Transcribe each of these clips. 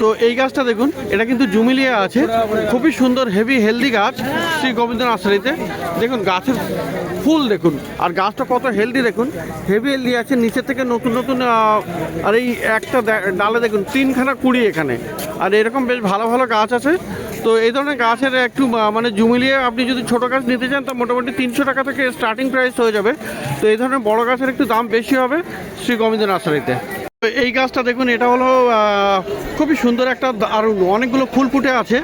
তো এই গাছটা দেখুন, এটা কিন্তু জুমিলিয়া আছে, খুবই সুন্দর হেভি হেলদি গাছ শ্রী গোবিন্দ নার্সারিতে। দেখুন গাছের ফুল দেখুন, আর গাছটা কত হেলদি দেখুন, হেভি হেলদি আছে নিচের থেকে নতুন নতুন। আর এই একটা ডালে দেখুন 3খানা কুড়ি এখানে, আর এরকম বেশ ভালো ভালো গাছ আছে। তো এই ধরনের গাছের একটু মানে জুমিলিয়ে আপনি যদি ছোটো গাছ নিতে চান তা মোটামুটি 300 টাকা থেকে স্টার্টিং প্রাইস হয়ে যাবে। তো এই ধরনের বড় গাছের একটু দাম বেশি হবে শ্রী গোবিন্দ নার্সারিতে। এই গাছটা দেখুন, এটা হলো খুবই সুন্দর একটা, আর অনেকগুলো ফুল ফুটে আছে।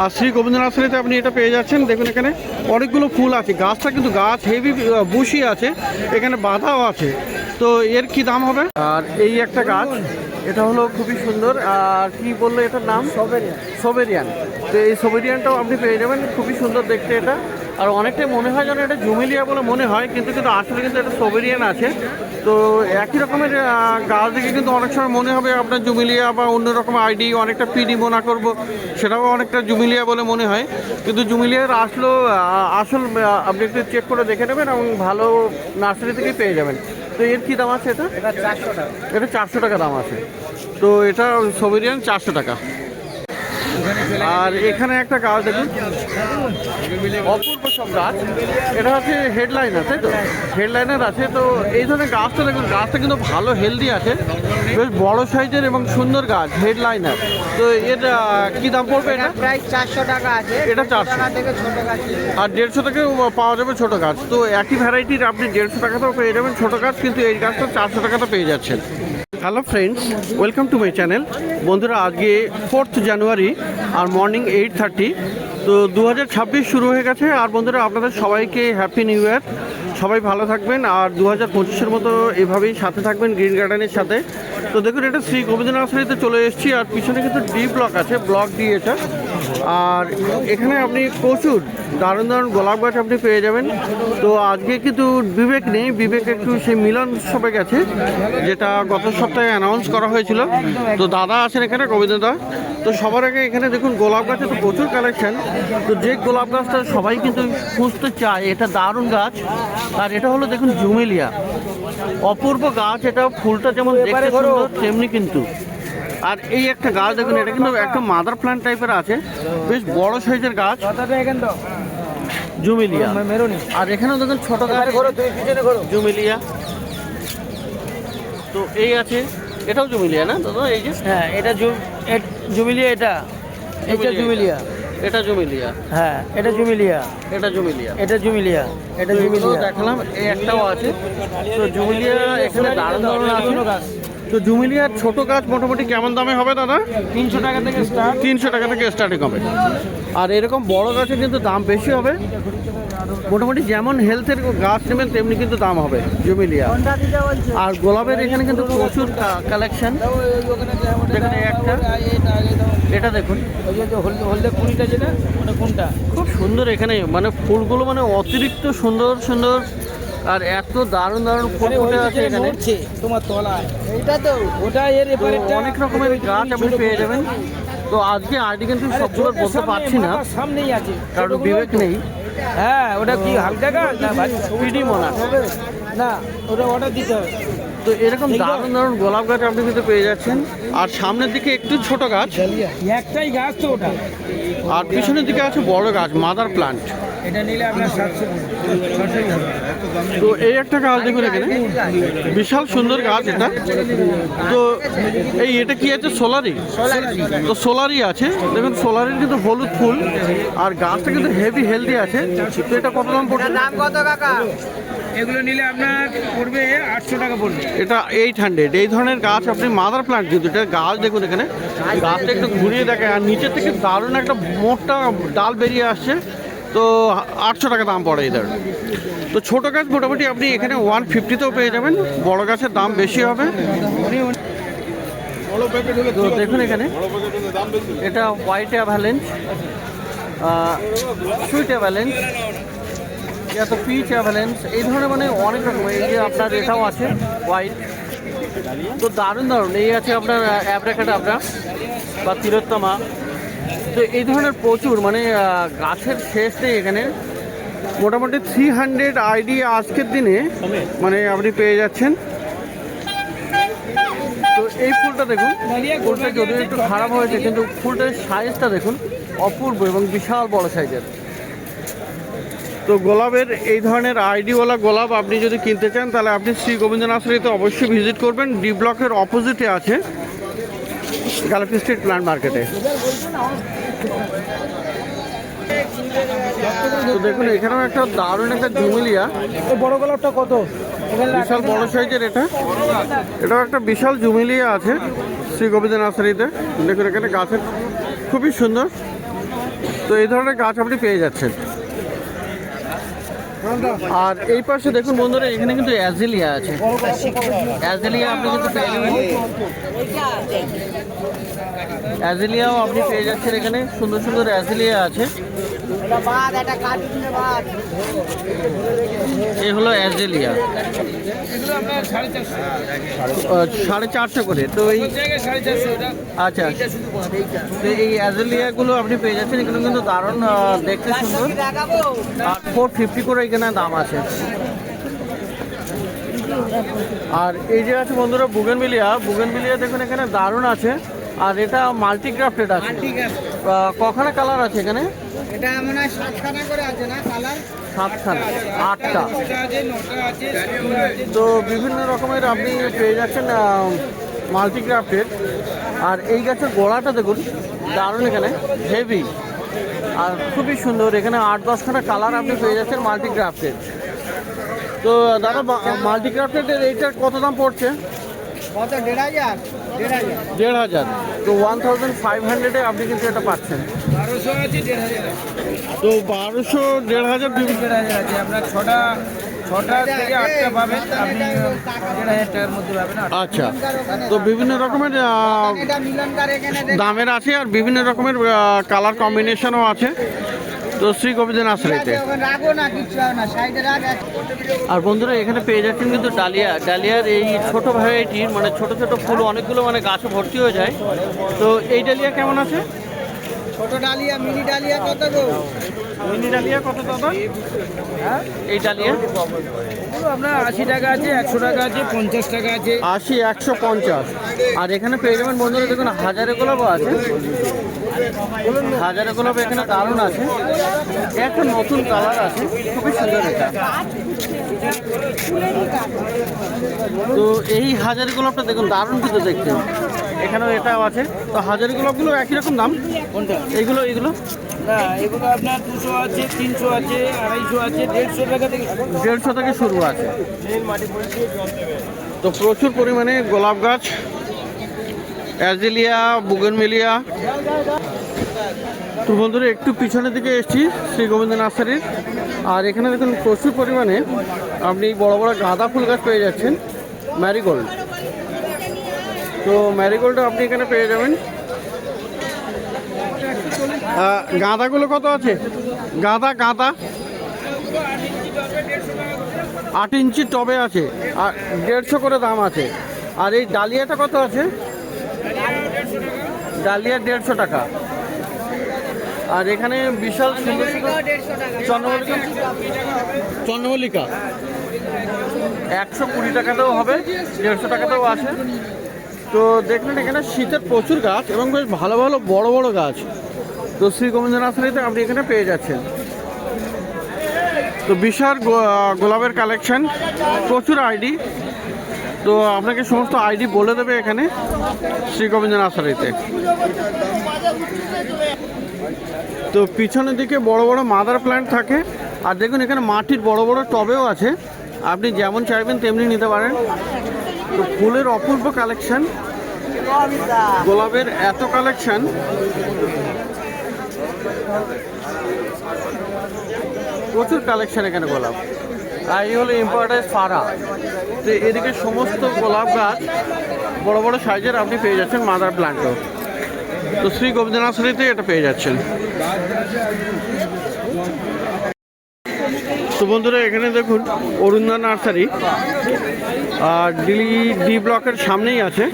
আর শ্রী গোবিন্দ নার্সারিতে আপনি এটা পেয়ে যাচ্ছেন। দেখুন এখানে অনেকগুলো ফুল আছে, গাছটা কিন্তু গাছ হেভি বুশি আছে, এখানে বাঁধাও আছে। তো এর কি দাম হবে? আর এই একটা গাছ, এটা হলো খুবই সুন্দর। আর কি বললো এটার নাম? সোবেরিয়ান। তো এই সোবেরিয়ানটাও আপনি পেয়ে যাবেন, খুবই সুন্দর দেখতে এটা। আর অনেকটাই মনে হয় যেন এটা জুমিলিয়া বলে মনে হয়, কিন্তু আসলে কিন্তু এটা সোবেরিয়ান আছে। তো একই রকমের গাছ দেখে কিন্তু অনেক সময় মনে হবে আপনার জুমিলিয়া বা অন্য রকম আইডি, অনেকটা পিডি মনে করবো, সেটাও অনেকটা জুমিলিয়া বলে মনে হয়। কিন্তু জুমিলিয়ার আসল আপনি একটু চেক করে দেখে নেবেন এবং ভালো নার্সারি থেকেই পেয়ে যাবেন। তো এর কী দাম আছে? এটা 400 টাকা। এটা 400 টাকা দাম আছে। তো এটা সোবেরিয়ান 400 টাকা। আর এখানে একটা গাছ দেখুন, অপূর্ব সব গাছ। এটা হচ্ছে হেডলাইনার, তাই তো? হেডলাইনার আছে। তো এই ধরনের গাছটা দেখুন, গাছটা কিন্তু ভালো হেলদি আছে, বেশ বড় সাইজের এবং সুন্দর গাছ হেডলাইনার। তো এর কি দাম পড়বে? এটা প্রায় 400 টাকা আছে। এটা 400 টাকা থেকে ছোট গাছ, আর 150 থেকে পাওয়া যাবে ছোট গাছ। তো একই ভ্যারাইটির আপনি 150 টাকাতেও পেয়ে যাবেন ছোট গাছ, কিন্তু এই গাছটা 400 টাকাতে পেয়ে যাচ্ছেন। Hello friends, welcome to my channel. বন্ধুরা, আজকে 4th জানুয়ারি আর মর্নিং 8:30। তো 2026 শুরু হয়ে গেছে। আর বন্ধুরা, আপনাদের সবাইকে হ্যাপি নিউ ইয়ার। সবাই ভালো থাকবেন আর 2025-এর মতো এভাবেই সাথে থাকবেন গ্রিন গার্ডেনের সাথে। তো দেখুন, এটা শ্রী গোবিন্দ নার্সারিতে চলে এসেছি। আর পিছনে কিন্তু ডি ব্লক আছে, ব্লক ডি এটা। আর এখানে আপনি প্রচুর দারুণ দারুণ গোলাপ গাছ আপনি পেয়ে যাবেন। তো আজকে কিন্তু বিবেক নেই, বিবেক একটু সেই মিলন উৎসবে গেছে, যেটা গত সপ্তাহে অ্যানাউন্স করা হয়েছিল। তো দাদা আছেন এখানে, গোবিন্দদা। তো সবার আগে এখানে দেখুন গোলাপ গাছে তো প্রচুর কালেকশন। তো যে গোলাপ গাছটা সবাই কিন্তু খুঁজতে চায়, এটা দারুণ গাছ। আর এটা হলো দেখুন জুমিলিয়া, অপূর্ব গাছ। এটা ফুলটা যেমন দেখতে সুন্দর তেমনি কিন্তু। আর এই একটা গাছ দেখুন, এটা কিন্তু একটা মাদার প্ল্যান্ট টাইপের আছে, বেশ বড় সাইজের গাছ, জুমিলিয়া। আর এখানেও দেখুন ছোট গাছ জুমিলিয়া। তো এই আছে, এটাও জুমিলিয়া না দাদা? এই যে হ্যাঁ, এটা জুমিলিয়া, এটা জুমিলিয়া, এটা জুমিলিয়া। হ্যাঁ, এটা জুমিলিয়া, এটা জুমিলিয়া, এটা জুমিলিয়া, এটা জুমিলিয়া দেখালাম। এই একটাও আছে। তো জুমিলিয়া এখানে দারুণ দারুণ আছে। তো জুমিলিয়ার ছোট গাছ মোটামুটি কেমন দামে হবে দাদা? 300 টাকা থেকে স্টার্ট। 300 টাকা থেকে স্টার্টিং হবে। আর এরকম বড় গাছের কিন্তু দাম বেশি হবে, মোটামুটি যেমন হেলথের গাছ নেবেন তেমনি কিন্তু দাম হবে জুমিলিয়া। আর গোলাপের এখানে কিন্তু প্রচুর কালেকশন। এখানে একটা, এটা দেখুন, হলদে কুড়িটা, যেটা ওটা কোনটা? খুব সুন্দর এখানে, মানে ফুলগুলো মানে অতিরিক্ত সুন্দর সুন্দর। আর এত দারুণ দারুণ ফুল ফুটে আছে এখানে তোমার তলায়, এইটা তো ওটা এর এবারে অনেক রকমের গাছ আপনি পেয়ে যাবেন। তো আজকে আইডি কিন্তু সবগুলো বলতে পারছি না, সামনেই আছে, কারণ বিবেক নেই। হ্যাঁ, ওটা কি হালকা গাছ না ভাই? পিডি মনা না, ওটা অর্ডার দিতে হবে। তো এরকম দারুণ দারুণ গোলাপ গাছ আপনি কিন্তু পেয়ে যাচ্ছেন। আর সামনের দিকে একটু ছোট গাছ, একটাই গাছ তো ওটা। আর পিছনের দিকে আছে বড় গাছ, মাদার প্লান্ট। এটা নিলে আপনার 700 হবে। তো এই একটা গাছ দেখুন এখানে, বিশাল সুন্দর গাছ এটা। তো এটা কি আছে? সোলারি। তো সোলারি আছে, দেখুন সোলারির কিন্তু হলুদ ফুল, আর গাছটা কিন্তু হেভি হেলদি আছে। তো এটা কত দাম পড়ছে? দাম কত কাকা? এগুলো নিলে আপনার পড়বে 800 টাকা পড়বে। এটা 800। এই ধরনের গাছ আপনি মাদার প্লান্ট, কিন্তু এটা গাছ দেখুন এখানে, গাছটা একটু ঘুরিয়ে দেখে, আর নিচের থেকে দারুণ একটা মোটা ডাল বেরিয়ে আসছে। তো 800 টাকা দাম পড়ে এদের। তো ছোটো গাছ মোটামুটি আপনি এখানে 150-তেও পেয়ে যাবেন, বড় গাছের দাম বেশি হবে। তো দেখুন এখানে, এটা হোয়াইট অ্যাভালেন্স, সুইট অ্যাভালেন্স, তো পিচ অ্যাভালেন্স, এই ধরনের মানে অনেক রকম। এই যে আপনার এটাও আছে হোয়াইট। তো দারুণ দারুণ। এই আছে আপনার অ্যাব্রাকাডাব্রা বা তিলোত্তমা। তো এই ধরনের প্রচুর, মানে গাছের শেষ নেই এখানে। মোটামুটি 300 আইডি আজকের দিনে মানে আপনি পেয়ে যাচ্ছেন। তো এই ফুলটা দেখুন, ফুলটা যদিও একটু খারাপ হয়েছে কিন্তু ফুলটার সাইজটা দেখুন অপূর্ব এবং বিশাল বড় সাইজের। তো গোলাপের এই ধরনের আইডিওয়ালা গোলাপ আপনি যদি কিনতে চান তাহলে আপনি শ্রী গোবিন্দ নার্সারিতে অবশ্যই ভিজিট করবেন। ডি ব্লকের অপোজিটে আছে গ্যালাপি স্ট্রিট প্ল্যান্ট মার্কেটে। তো দেখুন এখানেও একটা দারুণ একটা জুমিলিয়া, বড় গোলাপটা কত? বিশাল বড় সাইজের। এটাও একটা বিশাল জুমিলিয়া আছে শ্রী গোবিন্দ নার্সারিতে। দেখুন এখানে গাছের খুবই সুন্দর। তো এই ধরনের গাছ আপনি পেয়ে যাচ্ছেন। আর এই পাশে দেখুন বন্ধুরা, এখানে কিন্তু অ্যাজিলিয়া আছে। অ্যাজিলিয়া আপনি কিন্তু পেয়ে যাবেন, অ্যাজিলিয়াও আপনি পেয়ে যাচ্ছেন এখানে। সুন্দর সুন্দর অ্যাজিলিয়া আছে। এই হলো অ্যাজিলিয়া, 450 করে। তো এই আচ্ছা, তো এই অ্যাজিলিয়াগুলো আপনি পেয়ে যাচ্ছেন। এগুলো কিন্তু দারুণ দেখতে সুন্দর। আর 450 করে এখানে দাম আছে। আর এই যে আছে বন্ধুরা বুগেনভিলিয়া, বুগেনভিলিয়া দেখুন এখানে দারুণ আছে। আর এটা মাল্টিগ্রাফটেড আছে। কখানা কালার আছে এখানে? এটা মনে হয় 7খানা করে আছে না কালার? 7খানা, 8টা। তো বিভিন্ন রকমের আপনি পেয়ে যাচ্ছেন মাল্টিগ্রাফটেড। আর এই গাছের গোড়াটা দেখুন দারুণ, এখানে হেভি আর খুবই সুন্দর। এখানে 8-10খানা কালার আপনি পেয়ে যাচ্ছেন মাল্টিগ্রাফটেড। তো দাদা মাল্টিগ্রাফটেডের এইটার কত দাম পড়ছে? কত? 1500। 1500। তো 1500-এ আপনি কিন্তু এটা পাচ্ছেন। 1200 আছে, 1500। তো 1200, 1500 1500 আছে। আপনার 6টা থেকে 8টা পাবেন আপনি 1500 টাকার মধ্যে পাবেন। আচ্ছা, তো বিভিন্ন রকমের দামের আছে আর বিভিন্ন রকমের কালার কম্বিনেশনও আছে। তো শ্রী গোবিন্দ নার্সারিতে। আর বন্ধুরা এখানে পেয়ে যাচ্ছেন কিন্তু ডালিয়া। ডালিয়ার এই ছোট ভ্যারাইটির মানে ছোট ছোট ফুল অনেকগুলো মানে গাছে ভর্তি হয়ে যায়। তো এই ডালিয়া কেমন আছে? ছোট ডালিয়া, মিনি ডালিয়া কত গো? মিনি ডালিয়া কত দাদা? হ্যাঁ, এই ডালিয়া আপনার 80 টাকা আছে, 100 টাকা আছে, 50 টাকা আছে। 80, 150। আর এখানে পেয়ে যাবেন বন্ধুরা দেখুন হাজারে গোলাপও আছে। হাজারে গোলাপ এখানে দারুণ আছে। একটা নতুন কালার আছে, খুবই সুন্দর এটা। তো এই হাজারি গোলাপটা দেখুন দারুণ কিন্তু দেখতে। এখানেও এটাও আছে। তো হাজারি গোলাপগুলো একই রকম দাম? কোনটা? এইগুলো না, এগুলো আপনার 200 আছে, 300 আছে, 250 আছে, 150 টাকা থেকে 150 থেকে শুরু আছে। তো প্রচুর পরিমাণে গোলাপ গাছ, অ্যাজিলিয়া, বুগেনভিলিয়া। তো বন্ধুরা একটু পিছনের দিকে এসেছি শ্রী গোবিন্দ নার্সারির। আর এখানে দেখুন প্রচুর পরিমাণে আপনি বড় বড় গাঁদা ফুল গাছ পেয়ে যাচ্ছেন, ম্যারিগোল্ড। তো ম্যারিগোল্ডও আপনি এখানে পেয়ে যাবেন। গাঁদাগুলো কত আছে? গাঁদা 8 ইঞ্চি টবে আছে আর 150 করে দাম আছে। আর এই ডালিয়াটা কত আছে? ডালিয়া 150 টাকা। আর এখানে বিশাল সুন্দর চন্দ্রমল্লিকা 120 টাকাতেও হবে, 150 টাকাতেও আছে। তো দেখলেন এখানে শীতের প্রচুর গাছ এবং বেশ ভালো ভালো বড় বড় গাছ। তো শ্রী গোবিন্দ নার্সারিতে আপনি এখানে পেয়ে যাচ্ছেন। তো বিশাল গোলাপের কালেকশন, প্রচুর আইডি। তো আপনাকে সমস্ত আইডি বলে দেবে এখানে শ্রী গোবিন্দ নার্সারিতে। তো পিছনের দিকে বড় বড় মাদার প্ল্যান্ট থাকে। আর দেখুন এখানে মাটির বড় বড় টবেও আছে, আপনি যেমন চাইবেন তেমনি নিতে পারেন। তো ফুলের অপূর্ব কালেকশন, গোলাপের এত কালেকশন। প্রচুর কালেকশন এখানে গোলাপ। আর এই হলো ইম্পর্টেন্স ফারা। তো এদিকে সমস্ত গোলাপ গাছ বড় বড় সাইজের আপনি পেয়ে যাচ্ছেন মাদার প্ল্যান্টও। তো শ্রী গোবিন্দ নার্সারিতে এটা পেয়ে যাচ্ছেন। তো বন্ধুরা এখানে দেখুন অরুণদা নার্সারি, আর ডি ব্লকের সামনেই আছে।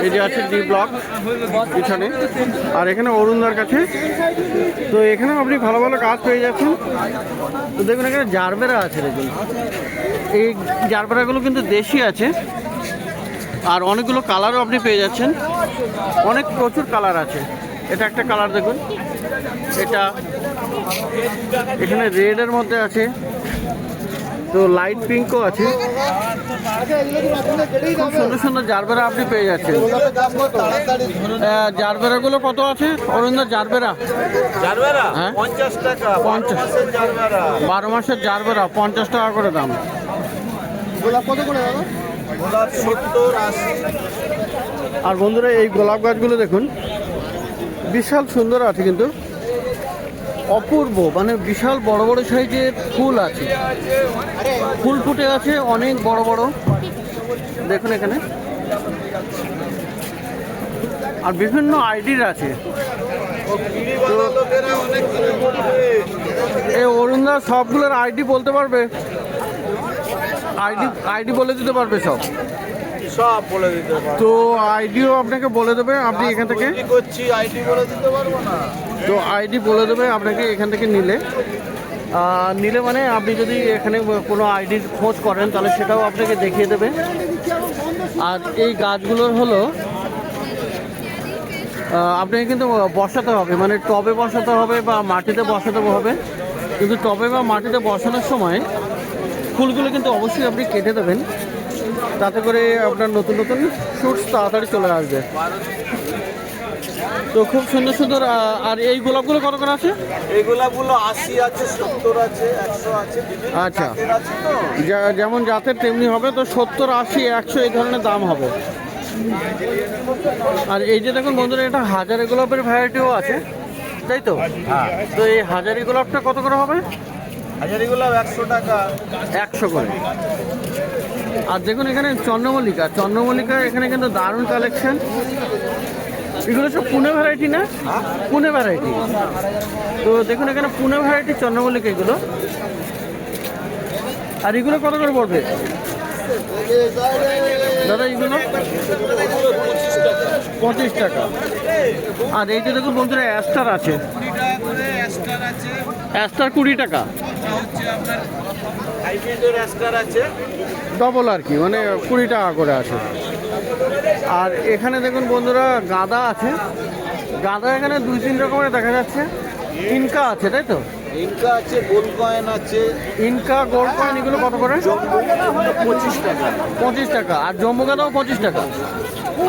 এই যে আছে ডি ব্লক পিছনে, আর এখানে অরুণদার কাছে। তো এখানেও আপনি ভালো ভালো গাছ পেয়ে যাচ্ছেন। তো দেখুন এখানে জারবেরা আছে। দেখুন এই জারবেরাগুলো কিন্তু দেশি আছে। আর অনেকগুলো কালারও আপনি পেয়ে যাচ্ছেন, অনেক প্রচুর কালার আছে। এটা একটা কালার দেখুন, এটা এখানে রেডের মধ্যে আছে, তো লাইট পিঙ্কও আছে। খুব সুন্দর সুন্দর জারবেরা আপনি পেয়ে যাচ্ছেন। জারবেরাগুলো কত আছে অরিন্দর? জারবেরা হ্যাঁ 50 টাকা 50 12 মাসের জারবেরা 50 টাকা করে দাম। গোলাপ কত করে দাদা? গোলাপ 70 80। আর বন্ধুরা এই গোলাপ গাছগুলো দেখুন, বিশাল সুন্দর আছে, কিন্তু অপূর্ব, মানে বিশাল বড় বড় সাইজের ফুল আছে, ফুল ফুটে আছে অনেক বড় বড়, দেখুন এখানে। আর বিভিন্ন আইডির আছে। এই অরুণদা সবগুলোর আইডি বলতে পারবে? আইডি বলে দিতে পারবে সব? সব বলে দিতে পারবো। তো আইডিও আপনাকে বলে দেবে, আপনি এখান থেকে করছি আইডি বলে দিতে পারবো না। তো আইডি বলে দেবে আপনাকে এখান থেকে নিলে। নিলে মানে আপনি যদি এখানে কোনো আইডির খোঁজ করেন তাহলে সেটাও আপনাকে দেখিয়ে দেবে। আর এই গাছগুলোর হলো আপনাকে কিন্তু বসাতে হবে, মানে টবে বসাতে হবে বা মাটিতে বসাতে হবে। কিন্তু টবে বা মাটিতে বসানোর সময় ফুলগুলো কিন্তু অবশ্যই আপনি কেটে দেবেন, তাতে করে আপনার নতুন নতুন শুটস তাড়াতাড়ি চলে আসবে। তো খুব সুন্দর সুন্দর। আর এই গোলাপগুলো কত করে আছে? এই গোলাপগুলো 80 আছে 70 আছে 100 আছে। আচ্ছা, আছে তো যেমন জাতের তেমনি হবে, তো 70 80 100 এই ধরনের দাম হবে। আর এই যে দেখুন বন্ধুরা, এটা হাজারি গোলাপের ভ্যারাইটিও আছে, তাই তো? তো এই হাজারি গোলাপটা কত করে হবে? হাজারি গোলাপ 100 টাকা 100 করে। আর দেখুন এখানে চন্দ্রমল্লিকা, চন্দ্রমল্লিকা এখানে কিন্তু দারুণ কালেকশন। এগুলো সব পুনে ভ্যারাইটি না? পুনে ভ্যারাইটি। তো দেখুন এখানে পুনে ভ্যারাইটি চন্দ্রমল্লিকা এগুলো। আর এগুলো কত করে পড়বে দাদা? এগুলো 25 টাকা। আর এই যে দেখুন বন্ধুরা অ্যাস্টার আছে, 20 টাকা করে অ্যাস্টার আছে। অ্যাস্টার 20 টাকা। এটা হচ্ছে আপনার হাইব্রিডের অ্যাস্টার আছে। ডবল আর কি, মানে 20 টাকা করে আছে। আর এখানে দেখুন বন্ধুরা গাঁদা আছে, গাঁদা এখানে 2-3 রকমের দেখা যাচ্ছে। ইনকা আছে, তাই তো? ইনকা আছে, গোল্ড কয়েন আছে। ইনকা গোল্ড কয়েন এগুলো কত করে? 25 টাকা 25 টাকা। আর জম্মু গাঁদাও 25 টাকা।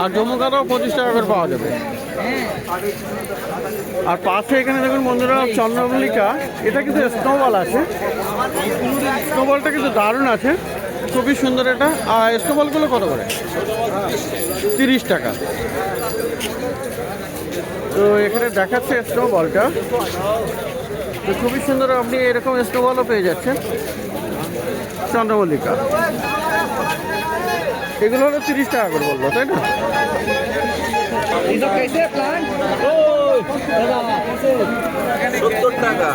আর জম্মু গাঁদাও 25 টাকা করে পাওয়া যাবে। আর পাশে এখানে দেখুন বন্ধুরা চন্দ্রমল্লিকা, এটা কিন্তু স্নোবল আছে। স্নোবলটা কিন্তু দারুণ আছে, খুবই সুন্দর এটা। আর স্নোবলগুলো কত করে? 30 টাকা। তো এখানে দেখাচ্ছে স্নোবলটা, তো খুবই সুন্দর। আপনি এরকম স্নোবলও পেয়ে যাচ্ছেন চন্দ্রমল্লিকা। এগুলো হলো 30 টাকা করে বললো, তাই না? সত্তর টাকা।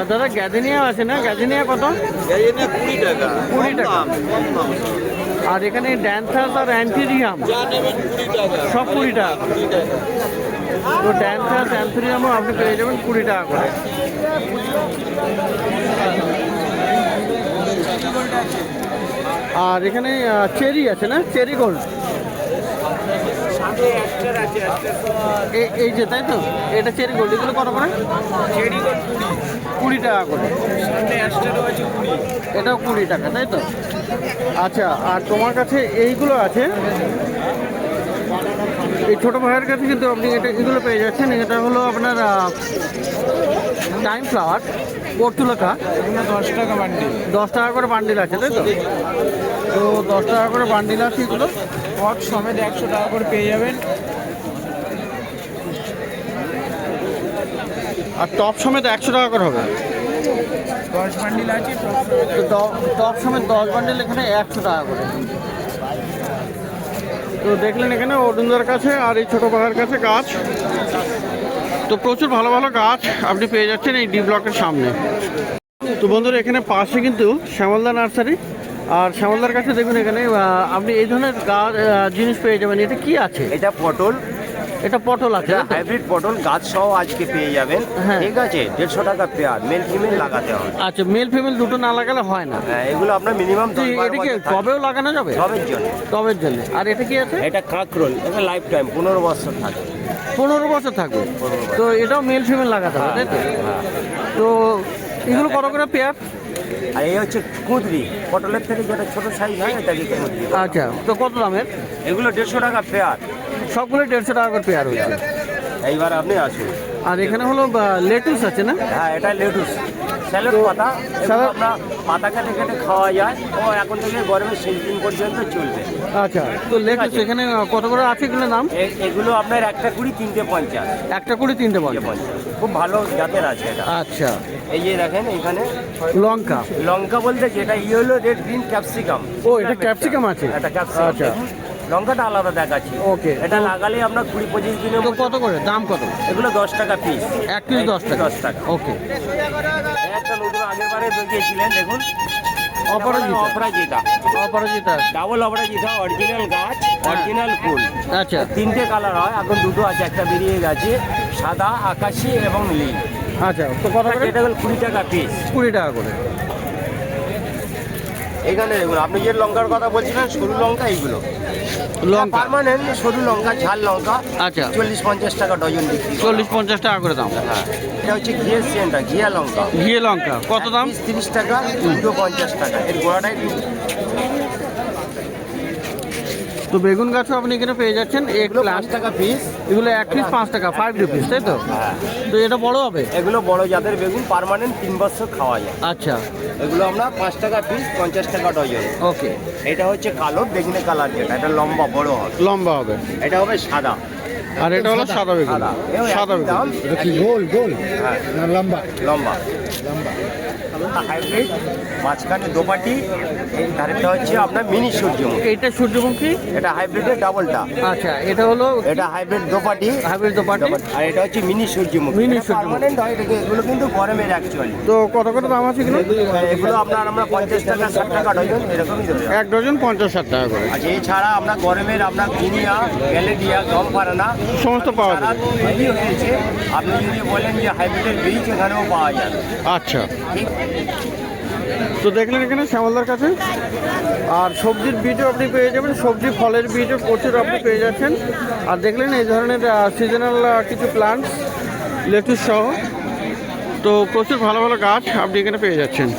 দাদা গ্যাজেনিয়া আছে না? গ্যাজেনিয়া কত? 20 টাকা 20 টাকা। কম দাম। আর এখানে ড্যান্সাস আর অ্যান্থেরিয়াম যা নেবেন 20 টাকা। সব 20 টাকা। 20 টাকা। তো ড্যান্সাস অ্যান্থেরিয়ামও আপনি পেয়ে যাবেন 20 টাকা করে। আর এখানে চেরি আছে না? চেরি গোল্ড এই যে, তাই তো? এটা চেরি গোল্ড, এগুলো কত করে? 20 টাকা করে। এটাও 20 টাকা, তাই তো? আচ্ছা, আর তোমার কাছে এইগুলো আছে, এই ছোটো ভাইয়ের কাছে কিন্তু আপনি এগুলো পেয়ে যাচ্ছেন। এটা হলো আপনার টাইম ফ্লাওয়ার, পর্তুলাকা। 10 টাকা বান্ডিল। 10 টাকা করে বান্ডিল আছে, তাই তো? তো 10 টাকা করে বান্ডিল আছে এগুলো। পট সমেত 100 টাকা করে পেয়ে যাবেন। আর টপ সমেত 100 টাকা করে হবে। 10 বান্ডিল আছে। তো টপ সমেত 10 বান্ডিল এখানে 100 টাকা করে। তো দেখলেন এখানে অরুণদার কাছে আর এই ছোটো পাহাড়ের কাছে গাছ, তো প্রচুর ভালো ভালো গাছ আপনি পেয়ে যাচ্ছেন এই ডি ব্লকের সামনে। তো বন্ধুরা এখানে পাশে কিন্তু শ্যামলদা নার্সারি। আর শ্যামলদার কাছে দেখুন এখানে আপনি এই ধরনের গাছ জিনিস পেয়ে যাবেন। এটা কি আছে? এটা পটল, এটা পটল আছে এটা হাইব্রিড পটল গাছ সহ আজকে পেয়ে যাবেন। হ্যাঁ। ঠিক আছে, 150 টাকা পেয়ার, মেল ফিমেল লাগাতে হয়। আচ্ছা, মেল ফিমেল দুটো না লাগালে হয় না। হ্যাঁ, এগুলো আপনার মিনিমাম তো এটাকে টবেও লাগানো যাবে? সবের জন্য। টবের জন্য। আর এটা কি আছে? এটা কাঁকরোল, এটা লাইফ টাইম 15 বছর থাকে। 15 বছর থাকবে। তো এটাও মেল ফিমেল লাগাতে হবে, তাই তো? হ্যাঁ। তো এগুলো কত করে পেয়ার? আর এই হচ্ছে কুঁদরি, পটলের থেকে যেটা ছোট সাইজ হয় এটাকে কুঁদরি। আচ্ছা, তো কত দামের? এগুলো 150 টাকা পেয়ার। সবগুলো 150 টাকা করে পেয়ার হয়েছে। এইবার আপনি আসুন। আর এখানে হলো লেটুস আছে না? হ্যাঁ, এটা লেটুস, স্যালাড পাতা। এগুলো আমরা পাতা কেটে কেটে খাওয়া যায়। ও এখন থেকে গরমের শেষ দিন পর্যন্ত চলবে। আচ্ছা, তো লেটুস এখানে কত করে আছে এগুলো দাম? এগুলো আপনার একটা কুড়ি, 3টে 50। একটা করে 3টে বল। 50, খুব ভালো জাতের আছে এটা। আচ্ছা, এই যে দেখেন এখানে লঙ্কা। লঙ্কা বলতে যেটা ইয়েলো রেড গ্রিন ক্যাপসিকাম। ও, এটা ক্যাপসিকাম আছে? এটা ক্যাপসিকাম। আচ্ছা। দেখুন, লঙ্কাটা আলাদা দেখাচ্ছি। ওকে। এটা লাগালে আপনার 20-25 দিনের তো কত করে দাম কত? এগুলো 10 টাকা পিস। এক পিস 10 টাকা? 10 টাকা। ওকে। একটা নতুন আগের বারে দেখিয়েছিলেন, দেখুন অপরাজিতা। অপরাজিতা, অপরাজিতা। ডাবল অপরাজিতা, অরিজিনাল গাছ, অরিজিনাল ফুল। আচ্ছা, 3টে কালার হয়, এখন 2টো আছে, একটা বেরিয়ে গেছে, সাদা, আকাশি এবং নীল। আচ্ছা, তো কত করে? এটা হলো 20 টাকা পিস। 20 টাকা করে। এখানে দেখুন, আপনি যে লঙ্কার কথা বলছিলেন, সরু লঙ্কা, এইগুলো লঙ্কা পার্মানেন্ট সরু লঙ্কা, ঝাল লঙ্কা। আচ্ছা, 40-50 টাকা ডজন বিক্রি করা হয়। 40-50 টাকা করে দাম। হ্যাঁ, এটা হচ্ছে ঘিয়ের সেন্টটা, ঘিয়া লঙ্কা। ঘিয়ে লঙ্কা কত দাম? 30 টাকা, 250 টাকা। এর গোড়াটাই তো বেগুন গাছও আপনি এখানে পেয়ে যাচ্ছেন। এগুলো প্লাস 5 টাকা পিস। এগুলো এক পিস 5 টাকা, 5 রুপিস, তাই তো? হ্যাঁ, তো এটা বড় হবে? এগুলো বড় জাতের বেগুন, পার্মানেন্ট 3 বছর খাওয়া যায়। আচ্ছা, এগুলো আমরা 5 টাকা পিস, 50 টাকা ডজন। ওকে। এটা হচ্ছে কালো বেগুনি কালার, যেটা এটা লম্বা বড় হবে। লম্বা হবে। এটা হবে সাদা। আর এটা হলো সাদা বেগুন। সাদা, এও সাদা একই দাম। বেগুন। এটা কি গোল গোল হ্যাঁ, না লম্বা? লম্বা লম্বা। হাইব্রিড, মাঝখানে দোপাটি, এই ধারেটা হচ্ছে আপনার মিনি সূর্যমুখী। এইটা সূর্যমুখী। এটা হাইব্রিডের ডাবলটা। আচ্ছা, এটা হলো এটা হাইব্রিড দোপাটি, হাইব্রিড দোপাটি। আর এটা হচ্ছে মিনি সূর্যমুখী। মিনি এটা সূর্যমুখী। পার্মানেন্ট হয়, এগুলো কিন্তু গরমের অ্যাকচুয়ালি। তো কত কত দাম আছে এগুলো? এগুলো আপনার আমরা 50 টাকা, 60 টাকা ডজন এরকমই ধরে যাবো। এক ডজন 50-60 টাকা করে। আচ্ছা, এছাড়া আমরা গরমের আপনার কিনিয়া, গ্যালেডিয়া, গম পারানা সমস্ত পাওয়া সারা যাবে। তৈরি হয়েছে। আপনি যদি বলেন যে হাইব্রিডের বীজ, এখানেও পাওয়া যাবে। আচ্ছা, ঠিক। তো দেখলেন এখানে শ্যামলদার কাছে। আর সবজির বীজও আপনি পেয়ে যাবেন, সবজি ফলের বীজও প্রচুর আপনি পেয়ে যাচ্ছেন। আর দেখলেন এই ধরনের সিজনাল কিছু প্লান্টস, লেটুস সহ। তো প্রচুর ভালো ভালো গাছ আপনি এখানে পেয়ে যাচ্ছেন।